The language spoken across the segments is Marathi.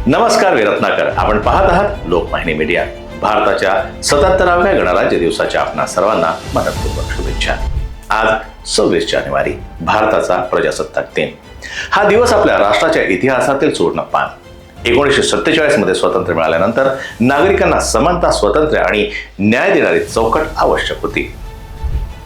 नमस्कार, मी रत्नाकर. आपण पाहत आहात लोकवाहिनी मीडिया. भारताच्या 77व्या गणराज्य दिवसाच्या आपणा सर्वांना मनपूर्वक शुभेच्छा. आज 26 जानेवारी, भारताचा प्रजासत्ताक दिन. हा दिवस आपल्या राष्ट्राच्या इतिहासातील सुवर्ण पान. 1947 मध्ये स्वातंत्र्य मिळाल्यानंतर नागरिकांना समानता, स्वातंत्र्य आणि न्याय देणारी चौकट आवश्यक होती.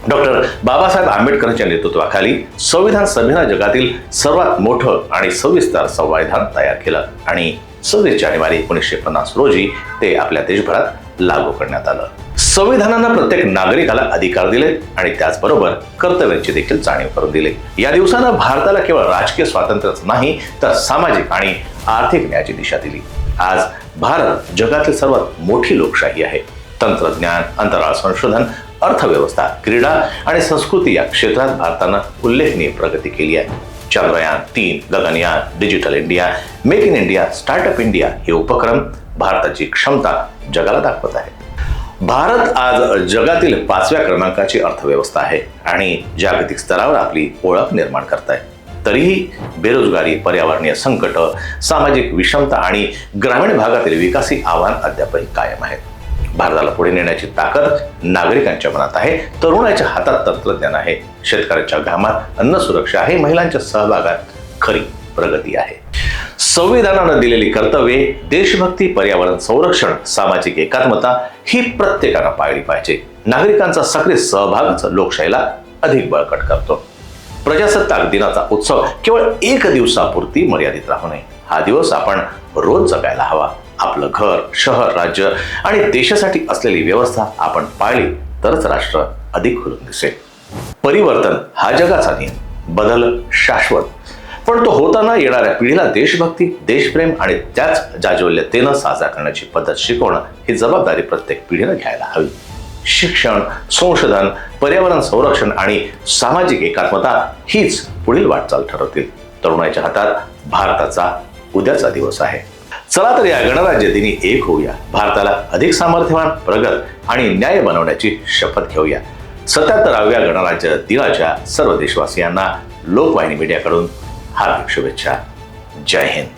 डॉक्टर बाबासाहेब आंबेडकरांच्या नेतृत्वाखाली संविधान सभेनं जगातील सर्वात मोठं आणि सविस्तर संविधान तयार केलं आणि 26 जानेवारी 1950 रोजी ते आपल्या देशभरात लागू करण्यात आलं. संविधानानं प्रत्येक नागरिकाला अधिकार दिले आणि त्याचबरोबर कर्तव्यांची देखील जाणीव करून दिली. या दिवसानं भारताला केवळ राजकीय स्वातंत्र्यच नाही तर सामाजिक आणि आर्थिक न्यायाची दिशा दिली. आज भारत जगातील सर्वात मोठी लोकशाही आहे. तंत्रज्ञान, अंतराळ संशोधन, अर्थव्यवस्था, क्रीडा आणि संस्कृती या क्षेत्रात भारतानं उल्लेखनीय प्रगती केली आहे. Chandrayaan 3, Gaganyaan, digital India, make in India, startup India हे उपक्रम भारताची क्षमता जगाला दाखवत आहेत. भारत आज जगातील 5व्या क्रमांकाची अर्थव्यवस्था आहे आणि जागतिक स्तरावर आपली ओळख निर्माण करत आहे. तरीही बेरोजगारी, पर्यावरणीय संकट, सामाजिक विषमता आणि ग्रामीण भागातील विकासी आव्हान अद्यापही कायम आहेत. भारताला पुढे नेण्याची ताकद नागरिकांच्या मनात आहे. तरुणाच्या हातात तंत्रज्ञान आहे. शेतकऱ्यांच्या घामात अन्न सुरक्षा आहे. महिलांच्या सहभागात खरी प्रगती आहे. संविधानानं दिलेली कर्तव्ये, देशभक्ती, पर्यावरण संरक्षण, सामाजिक एकात्मता ही प्रत्येकानं पाळली पाहिजे. नागरिकांचा सक्रिय सहभागच लोकशाहीला अधिक बळकट करतो. प्रजासत्ताक दिनाचा उत्सव केवळ एक दिवसापुरती मर्यादित राहू नये. हा दिवस आपण रोज जगायला हवा. आपलं घर, शहर, राज्य आणि देशासाठी असलेली व्यवस्था आपण पाळली तरच राष्ट्र अधिक खुलून दिसेल. परिवर्तन हा जगाचा नियम, बदल शाश्वत. पण तो होताना येणाऱ्या पिढीला देशभक्ती, देशप्रेम आणि त्याच जाज्वल्यतेनं साजरा करण्याची पद्धत शिकवणं ही जबाबदारी प्रत्येक पिढीनं घ्यायला हवी. शिक्षण, संशोधन, पर्यावरण संरक्षण आणि सामाजिक एकात्मता हीच पुढील वाटचाल ठरवतील. तरुणाच्या हातात भारताचा उद्याचा दिवस आहे. चला तर या गणराज्य दिनी एक होऊया. भारताला अधिक सामर्थ्यवान, प्रगत आणि न्याय बनवण्याची शपथ घेऊया. 77व्या गणराज्य दिनाच्या सर्व देशवासियांना लोकवाहिनी मीडियाकडून हार्दिक शुभेच्छा. जय हिंद.